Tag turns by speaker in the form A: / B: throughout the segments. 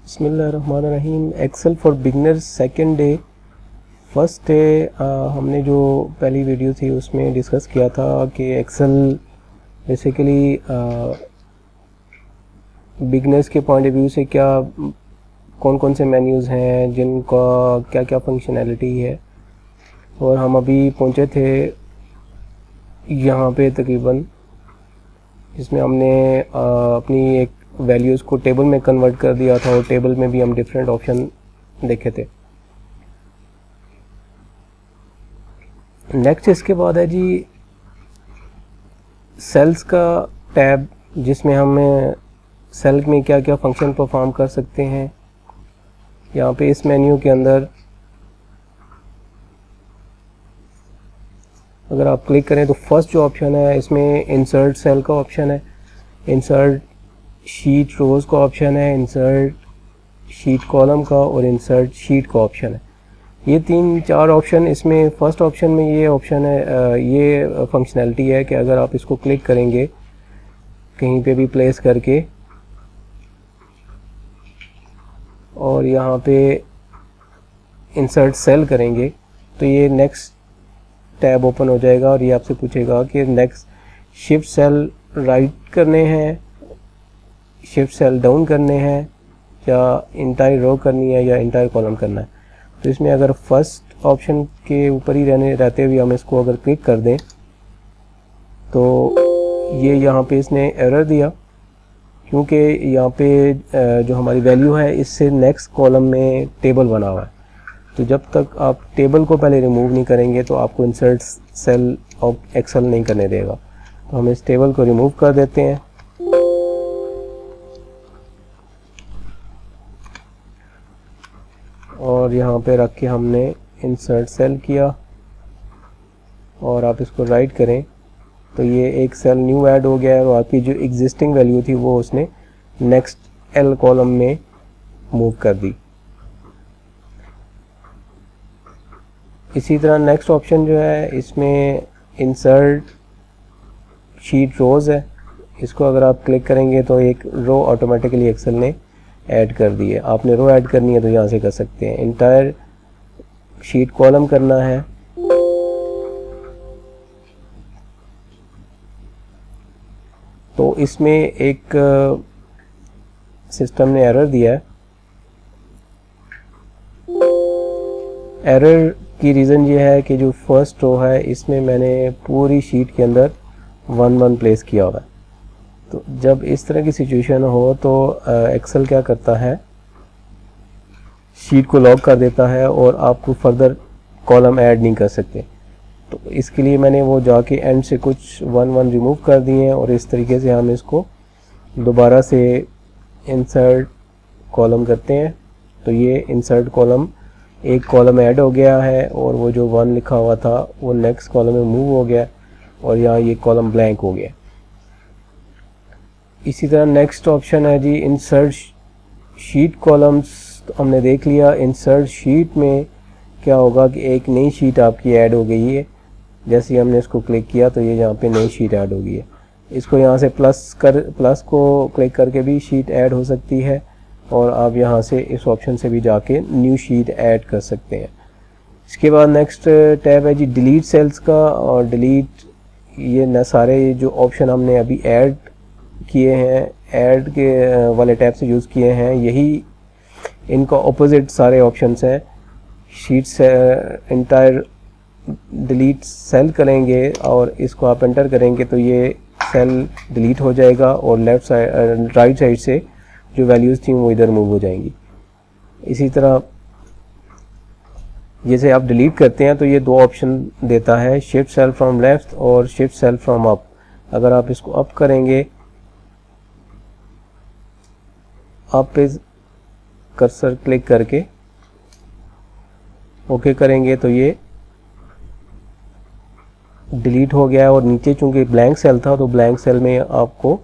A: बिस्मिल्लाहिर्रहमानिर्रहीम। Excel for beginners second day. First day हमने जो पहली वीडियो थी उसमें डिस्कस किया था कि एक्सेल बेसिकली बिगनर्स के पॉइंट ऑफ व्यू से क्या कौन कौन से मेन्यूज़ हैं जिनका क्या क्या फंक्शनैलिटी है, और हम अभी पहुंचे थे यहाँ पे तकरीबन, जिसमें हमने अपनी एक वैल्यूज़ को टेबल में कन्वर्ट कर दिया था और टेबल में भी हम डिफरेंट ऑप्शन देखे थे। नेक्स्ट इसके बाद है जी सेल्स का टैब, जिसमें हम सेल में क्या क्या फंक्शन परफॉर्म कर सकते हैं। यहाँ पे इस मेन्यू के अंदर अगर आप क्लिक करें तो फर्स्ट जो ऑप्शन है इसमें इंसर्ट सेल का ऑप्शन है, इंसर्ट शीट रोज़ का ऑप्शन है, इंसर्ट शीट कॉलम का और इंसर्ट शीट का ऑप्शन है। ये 3-4 ऑप्शन इसमें फर्स्ट ऑप्शन में ये ऑप्शन है, ये फंक्शनैलिटी है कि अगर आप इसको क्लिक करेंगे कहीं पे भी प्लेस करके और यहाँ पे इंसर्ट सेल करेंगे तो ये नेक्स्ट टैब ओपन हो जाएगा और ये आपसे पूछेगा कि नेक्स्ट शिफ्ट सेल राइट करने हैं, शिफ्ट सेल डाउन करने हैं, या इंटायर रो करनी है या इंटायर कॉलम करना है। तो इसमें अगर फर्स्ट ऑप्शन के ऊपर ही रहते हुए हम इसको अगर क्लिक कर दें तो ये यहाँ पे इसने एरर दिया, क्योंकि यहाँ पे जो हमारी वैल्यू है इससे नेक्स्ट कॉलम में टेबल बना हुआ है। तो जब तक आप टेबल को पहले रिमूव नहीं करेंगे तो आपको इंसर्ट सेल ऑफ एक्सेल नहीं करने देगा। तो हम इस टेबल को रिमूव कर देते हैं और यहाँ पे रख के हमने इंसर्ट सेल किया और आप इसको राइट करें तो ये एक सेल न्यू ऐड हो गया है और आपकी जो एग्जिस्टिंग वैल्यू थी वो उसने नेक्स्ट एल कॉलम में मूव कर दी। इसी तरह नेक्स्ट ऑप्शन जो है इसमें इंसर्ट शीट रोज़ है, इसको अगर आप क्लिक करेंगे तो एक रो ऑटोमेटिकली एक्सेल ने ऐड कर दी है। आपने रो ऐड करनी है तो यहाँ से कर सकते हैं। इंटायर शीट कॉलम करना है तो इसमें एक सिस्टम ने एरर दिया है। एरर की रीज़न ये है कि जो फर्स्ट रो है इसमें मैंने पूरी शीट के अंदर 1-1 प्लेस किया हुआ है। तो जब इस तरह की सिचुएशन हो तो एक्सेल क्या करता है, शीट को लॉक कर देता है और आपको फर्दर कॉलम ऐड नहीं कर सकते। तो इसके लिए मैंने वो जाके एंड से कुछ 1-1 रिमूव कर दिए हैं और इस तरीके से हम इसको दोबारा से इंसर्ट कॉलम करते हैं तो ये इंसर्ट कॉलम एक कॉलम ऐड हो गया है और वो जो 1 लिखा हुआ था वो नेक्स्ट कॉलम में मूव हो गया और यहाँ ये कॉलम ब्लैंक हो गया। इसी तरह नेक्स्ट ऑप्शन है जी इंसर्ट शीट कॉलम्स। तो हमने देख लिया इंसर्ट शीट में क्या होगा कि एक नई शीट आपकी ऐड हो गई है। जैसे ही हमने इसको क्लिक किया तो ये यहाँ पे नई शीट ऐड हो गई है। इसको यहाँ से प्लस को क्लिक करके भी शीट ऐड हो सकती है और आप यहाँ से इस ऑप्शन से भी जाके न्यू शीट ऐड कर सकते हैं। इसके बाद नेक्स्ट टैब है जी डिलीट सेल्स का, और डिलीट ये न सारे जो ऑप्शन हमने अभी ऐड किए हैं, ऐड के वाले टैब से यूज़ किए हैं, यही इनका ऑपोजिट सारे ऑप्शंस हैं। शीट से इंटायर डिलीट सेल करेंगे और इसको आप एंटर करेंगे तो ये सेल डिलीट हो जाएगा और लेफ़्ट साइड राइट साइड से जो वैल्यूज़ थी वो इधर मूव हो जाएंगी। इसी तरह जैसे आप डिलीट करते हैं तो ये 2 ऑप्शन देता है, शिफ्ट सेल फ्रॉम लेफ़्ट और शिफ्ट सेल फ्रॉम अप। अगर आप इसको अप करेंगे, अप पे कर्सर क्लिक करके ओके करेंगे तो ये डिलीट हो गया है और नीचे चूंकि ब्लैंक सेल था तो ब्लैंक सेल में आपको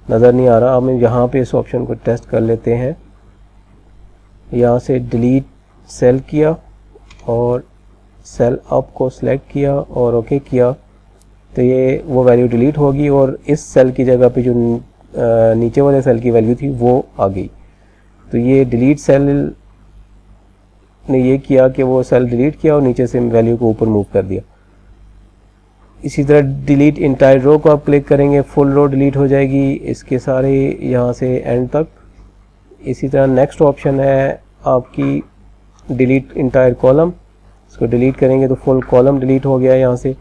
A: नज़र नहीं आ रहा। अब हम यहाँ पे इस ऑप्शन को टेस्ट कर लेते हैं। यहाँ से डिलीट सेल किया और सेल अप को सिलेक्ट किया और ओके किया तो ये वो वैल्यू डिलीट होगी और इस सेल की जगह पे जो नीचे वाले सेल की वैल्यू थी वो आ गई। तो ये डिलीट सेल ने ये किया कि वो सेल डिलीट किया और नीचे से वैल्यू को ऊपर मूव कर दिया। इसी तरह डिलीट इंटायर रो को आप क्लिक करेंगे, फुल रो डिलीट हो जाएगी, इसके सारे यहाँ से एंड तक। इसी तरह नेक्स्ट ऑप्शन है आपकी डिलीट इंटायर कॉलम, इसको डिलीट करेंगे तो फुल कॉलम डिलीट हो गया यहाँ से।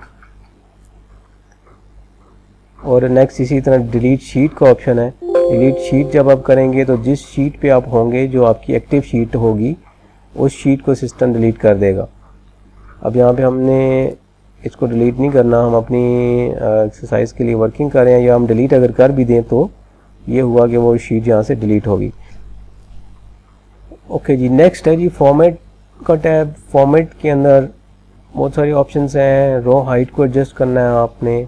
A: और नेक्स्ट इसी तरह डिलीट शीट का ऑप्शन है। डिलीट शीट जब आप करेंगे तो जिस शीट पे आप होंगे, जो आपकी एक्टिव शीट होगी, उस शीट को सिस्टम डिलीट कर देगा। अब यहाँ पे हमने इसको डिलीट नहीं करना, हम अपनी एक्सरसाइज के लिए वर्किंग कर रहे हैं, या हम डिलीट अगर कर भी दें तो ये हुआ कि वो शीट यहाँ से डिलीट होगी। ओके जी, नेक्स्ट है जी फॉर्मेट का टैब। फॉर्मेट के अंदर बहुत सारी ऑप्शंस हैं। रो हाइट को एडजस्ट करना है आपने।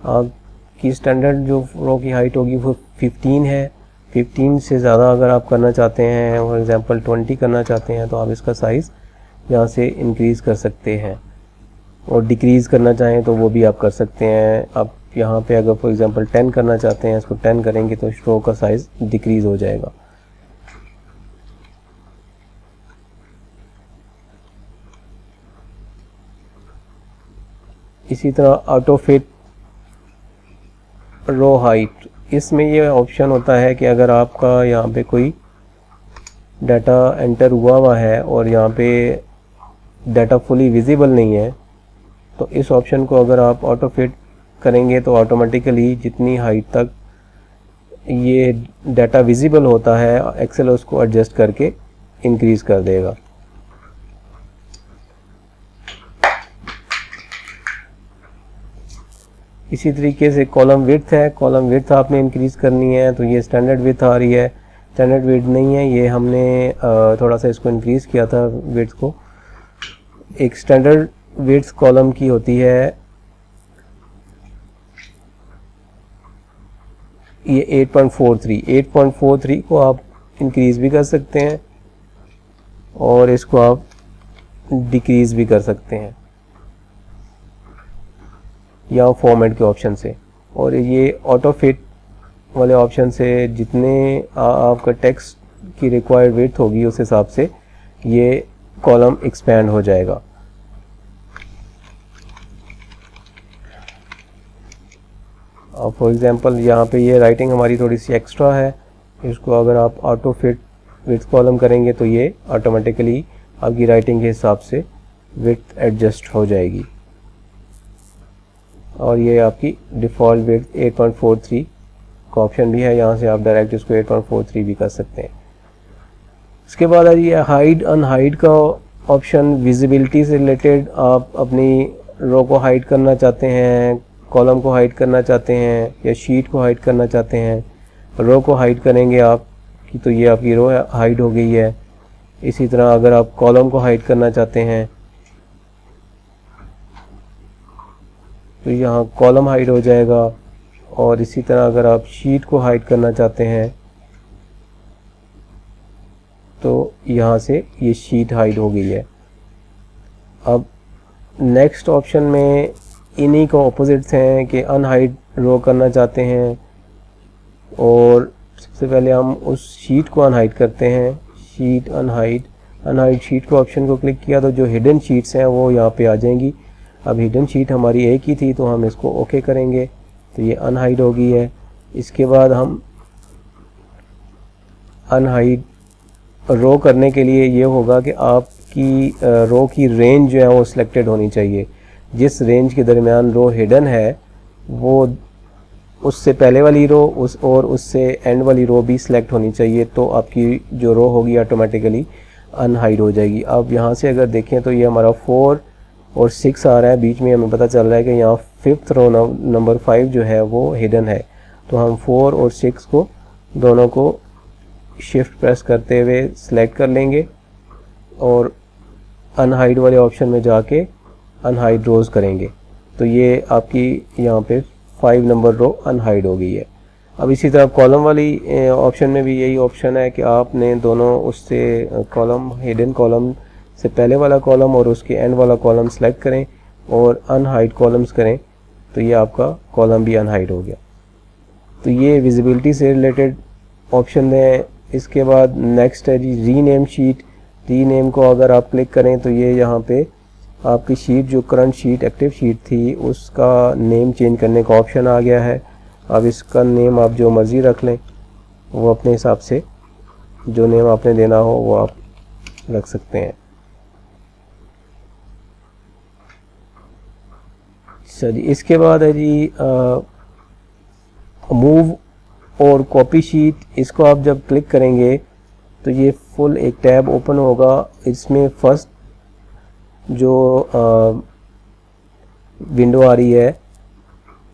A: आपकी स्टैंडर्ड जो रो की हाइट होगी वो 15 है। 15 से ज़्यादा अगर आप करना चाहते हैं, फॉर एग्जांपल 20 करना चाहते हैं, तो आप इसका साइज़ यहाँ से इंक्रीज़ कर सकते हैं। और डिक्रीज़ करना चाहें तो वो भी आप कर सकते हैं। आप यहाँ पे अगर फॉर एग्जांपल 10 करना चाहते हैं, इसको 10 करेंगे तो रो का साइज़ डिक्रीज़ हो जाएगा। इसी तरह ऑटो फिट रो हाइट, इसमें ये ऑप्शन होता है कि अगर आपका यहाँ पे कोई डाटा एंटर हुआ है और यहाँ पे डाटा फुली विजिबल नहीं है, तो इस ऑप्शन को अगर आप ऑटो फिट करेंगे तो ऑटोमेटिकली जितनी हाइट तक ये डाटा विजिबल होता है, एक्सेल उसको एडजस्ट करके इंक्रीज़ कर देगा। इसी तरीके से कॉलम विड्थ है। कॉलम विड्थ आपने इंक्रीज़ करनी है तो ये स्टैंडर्ड विड्थ आ रही है, स्टैंडर्ड विड्थ नहीं है, ये हमने थोड़ा सा इसको इंक्रीज़ किया था विड्थ को। एक स्टैंडर्ड विड्थ कॉलम की होती है ये 8.43। 8.43 को आप इंक्रीज़ भी कर सकते हैं और इसको आप डिक्रीज़ भी कर सकते हैं या फॉर्मेट के ऑप्शन से। और ये ऑटो फिट वाले ऑप्शन से जितने आपका टेक्स्ट की रिक्वायर्ड विड्थ होगी उस हिसाब से ये कॉलम एक्सपेंड हो जाएगा। फॉर एग्जांपल यहाँ पे ये राइटिंग हमारी थोड़ी सी एक्स्ट्रा है, इसको अगर आप ऑटो फिट विड्थ कॉलम करेंगे तो ये ऑटोमेटिकली आपकी राइटिंग के हिसाब से विड्थ एडजस्ट हो जाएगी। और ये आपकी डिफ़ॉल्ट विड्थ 8.43 का ऑप्शन भी है, यहाँ से आप डायरेक्ट इसको 8.43 भी कर सकते हैं। इसके बाद है ये हाइड अनहाइड का ऑप्शन। विजिबिलिटी से रिलेटेड आप अपनी रो को हाइड करना चाहते हैं, कॉलम को हाइड करना चाहते हैं या शीट को हाइड करना चाहते हैं। रो को हाइड करेंगे आप कि तो ये आपकी रो हाइड हो गई है। इसी तरह अगर आप कॉलम को हाइड करना चाहते हैं तो यहाँ कॉलम हाइड हो जाएगा। और इसी तरह अगर आप शीट को हाइड करना चाहते हैं तो यहाँ से ये शीट हाइड हो गई है। अब नेक्स्ट ऑप्शन में इन्हीं को ऑपोजिट्स हैं कि अनहाइड रो करना चाहते हैं और सबसे पहले हम उस शीट को अनहाइड करते हैं। शीट अनहाइड, अनहाइड शीट को ऑप्शन को क्लिक किया तो जो हिडन शीट्स हैं वो यहाँ पे आ जाएंगी। अब हिडन शीट हमारी एक ही थी तो हम इसको ओके करेंगे तो ये अनहाइड हो गई है। इसके बाद हम अनहाइड रो करने के लिए ये होगा कि आपकी रो की रेंज जो है वो सिलेक्टेड होनी चाहिए। जिस रेंज के दरमियान रो हिडन है वो उससे पहले वाली रो और उससे एंड वाली रो भी सिलेक्ट होनी चाहिए, तो आपकी जो रो होगी ऑटोमेटिकली अनहाइड हो जाएगी। अब यहाँ से अगर देखें तो ये हमारा 4 और 6 आ रहा है, बीच में हमें पता चल रहा है कि यहाँ 5th रो नंबर 5 जो है वो हिडन है। तो हम 4 और 6 को दोनों को शिफ्ट प्रेस करते हुए सिलेक्ट कर लेंगे और अनहाइड वाले ऑप्शन में जाके अनहाइड रोज़ करेंगे तो ये आपकी यहाँ पे 5 नंबर रो अनहाइड हो गई है। अब इसी तरह कॉलम वाली ऑप्शन में भी यही ऑप्शन है कि आपने दोनों उससे कॉलम, हिडन कॉलम से पहले वाला कॉलम और उसके एंड वाला कॉलम सेलेक्ट करें और अनहाइड कॉलम्स करें तो ये आपका कॉलम भी अनहाइड हो गया। तो ये विजिबिलिटी से रिलेटेड ऑप्शन हैं। इसके बाद नेक्स्ट है जी रीनेम शीट। रीनेम को अगर आप क्लिक करें तो ये यहाँ पे आपकी शीट जो करंट शीट एक्टिव शीट थी उसका नेम चेंज करने का ऑप्शन आ गया है। अब इसका नेम आप जो मर्ज़ी रख लें, वो अपने हिसाब से जो नेम आपने देना हो वो आप रख सकते हैं। अच्छा जी, इसके बाद है जी मूव और कॉपी शीट। इसको आप जब क्लिक करेंगे तो ये फुल एक टैब ओपन होगा। इसमें फर्स्ट जो विंडो आ रही है,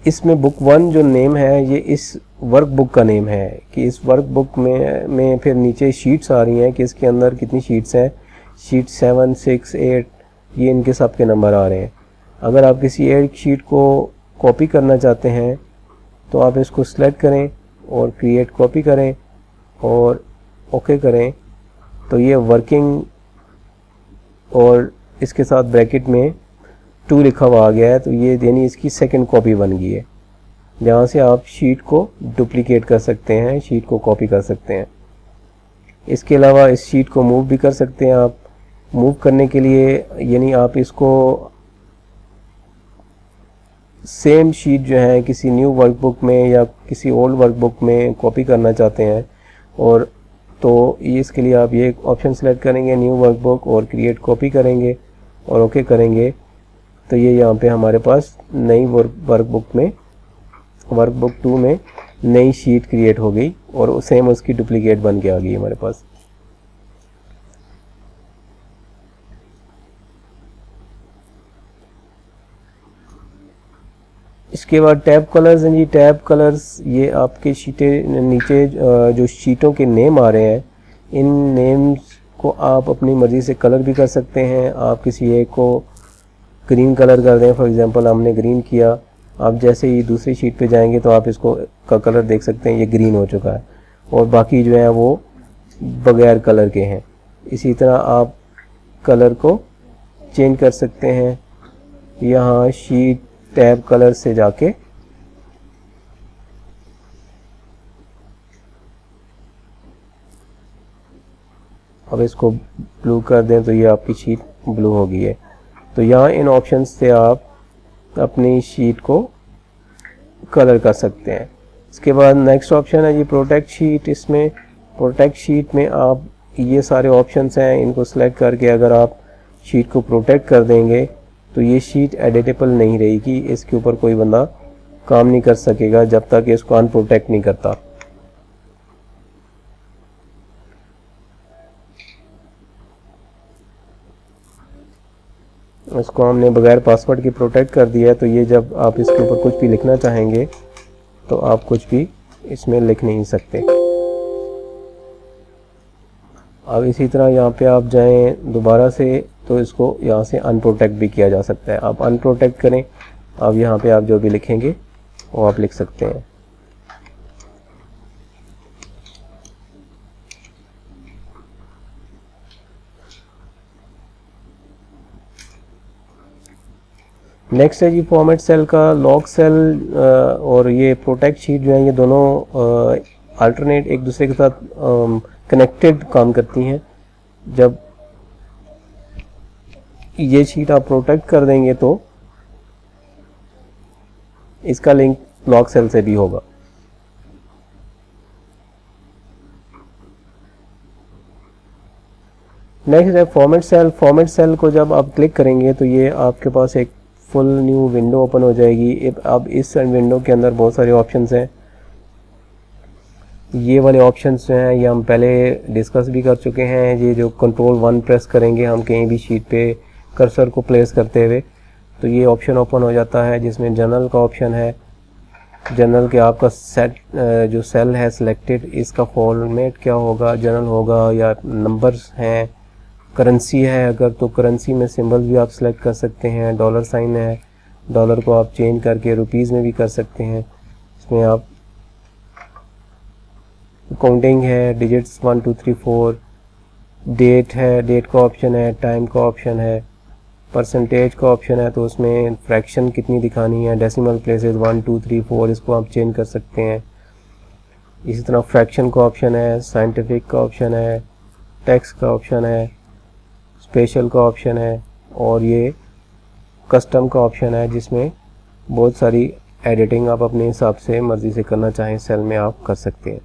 A: इसमें बुक 1 जो नेम है ये इस वर्क बुक का नेम है कि इस वर्क बुक में फिर नीचे शीट्स आ रही हैं कि इसके अंदर कितनी शीट्स हैं। शीट 7, 6, 8 ये इनके सब के नंबर आ रहे हैं। अगर आप किसी एक शीट को कॉपी करना चाहते हैं तो आप इसको सिलेक्ट करें और क्रिएट कॉपी करें और ओके करें तो ये वर्किंग और इसके साथ ब्रैकेट में 2 लिखा हुआ आ गया है। तो ये यानी इसकी सेकंड कॉपी बन गई है, जहाँ से आप शीट को डुप्लीकेट कर सकते हैं, शीट को कॉपी कर सकते हैं। इसके अलावा इस शीट को मूव भी कर सकते हैं आप। मूव करने के लिए यानी आप इसको सेम शीट जो है किसी न्यू वर्कबुक में या किसी ओल्ड वर्कबुक में कॉपी करना चाहते हैं और तो इसके लिए आप ये ऑप्शन सेलेक्ट करेंगे न्यू वर्कबुक और क्रिएट कॉपी करेंगे और ओके करेंगे तो ये यहाँ पे हमारे पास नई वर्कबुक 2 में नई शीट क्रिएट हो गई और सेम उसकी डुप्लीकेट बन के आ गई हमारे पास। इसके बाद टैब कलर्स हैं जी। टैब कलर्स ये आपके शीटें नीचे जो शीटों के नेम आ रहे हैं, इन नेम्स को आप अपनी मर्ज़ी से कलर भी कर सकते हैं। आप किसी एक को ग्रीन कलर कर दें, फॉर एग्जांपल हमने ग्रीन किया। आप जैसे ही दूसरी शीट पे जाएंगे तो आप इसको का कलर देख सकते हैं, ये ग्रीन हो चुका है और बाकी जो है वो बगैर कलर के हैं। इसी तरह आप कलर को चेंज कर सकते हैं यहाँ शीट टैब कलर से जाके। अब इसको ब्लू कर दें तो ये आपकी शीट ब्लू हो गई है। तो यहाँ इन ऑप्शंस से आप अपनी शीट को कलर कर सकते हैं। इसके बाद नेक्स्ट ऑप्शन है जी प्रोटेक्ट शीट। इसमें प्रोटेक्ट शीट में आप ये सारे ऑप्शंस हैं, इनको सेलेक्ट करके अगर आप शीट को प्रोटेक्ट कर देंगे तो ये शीट एडिटेबल नहीं रहेगी। इसके ऊपर कोई बंदा काम नहीं कर सकेगा जब तक इसको अनप्रोटेक्ट नहीं करता। इसको हमने बगैर पासवर्ड के प्रोटेक्ट कर दिया है तो ये जब आप इसके ऊपर कुछ भी लिखना चाहेंगे तो आप कुछ भी इसमें लिख नहीं सकते। अब इसी तरह यहाँ पे आप जाएं दोबारा से तो इसको यहाँ से अनप्रोटेक्ट भी किया जा सकता है। आप अनप्रोटेक्ट करें, अब यहाँ पे आप जो भी लिखेंगे वो आप लिख सकते हैं। नेक्स्ट है जी फॉर्मेट सेल का। लॉक सेल और ये प्रोटेक्ट शीट जो है ये दोनों अल्टरनेट एक दूसरे के साथ कनेक्टेड काम करती हैं। जब ये शीट आप प्रोटेक्ट कर देंगे तो इसका लिंक लॉक सेल से भी होगा। नेक्स्ट है फॉर्मेट सेल। फॉर्मेट सेल को जब आप क्लिक करेंगे तो ये आपके पास एक फुल न्यू विंडो ओपन हो जाएगी। अब इस विंडो के अंदर बहुत सारे ऑप्शंस हैं। ये वाले ऑप्शंस जो हैं ये हम पहले डिस्कस भी कर चुके हैं। ये जो कंट्रोल 1 प्रेस करेंगे हम कहीं भी शीट पे कर्सर को प्लेस करते हुए तो ये ऑप्शन ओपन हो जाता है जिसमें जनरल का ऑप्शन है। जनरल के आपका सेट जो सेल है सिलेक्टेड, इसका फॉर्मेट क्या होगा, जनरल होगा या नंबर्स हैं। करेंसी है अगर तो करेंसी में सिंबल भी आप सिलेक्ट कर सकते हैं। डॉलर साइन है, डॉलर को आप चेंज करके रुपीज़ में भी कर सकते हैं। इसमें आप काउंटिंग है, डिजिट्स 1 2 3 4, डेट है, डेट का ऑप्शन है, टाइम का ऑप्शन है, परसेंटेज का ऑप्शन है तो उसमें फ्रैक्शन कितनी दिखानी है, डेसिमल प्लेसेस 1 2 3 4 इसको आप चेंज कर सकते हैं। इसी तरह फ्रैक्शन का ऑप्शन है, साइंटिफिक का ऑप्शन है, टेक्स्ट का ऑप्शन है, स्पेशल का ऑप्शन है और ये कस्टम का ऑप्शन है जिसमें बहुत सारी एडिटिंग आप अपने हिसाब से मर्ज़ी से करना चाहें सेल में आप कर सकते हैं।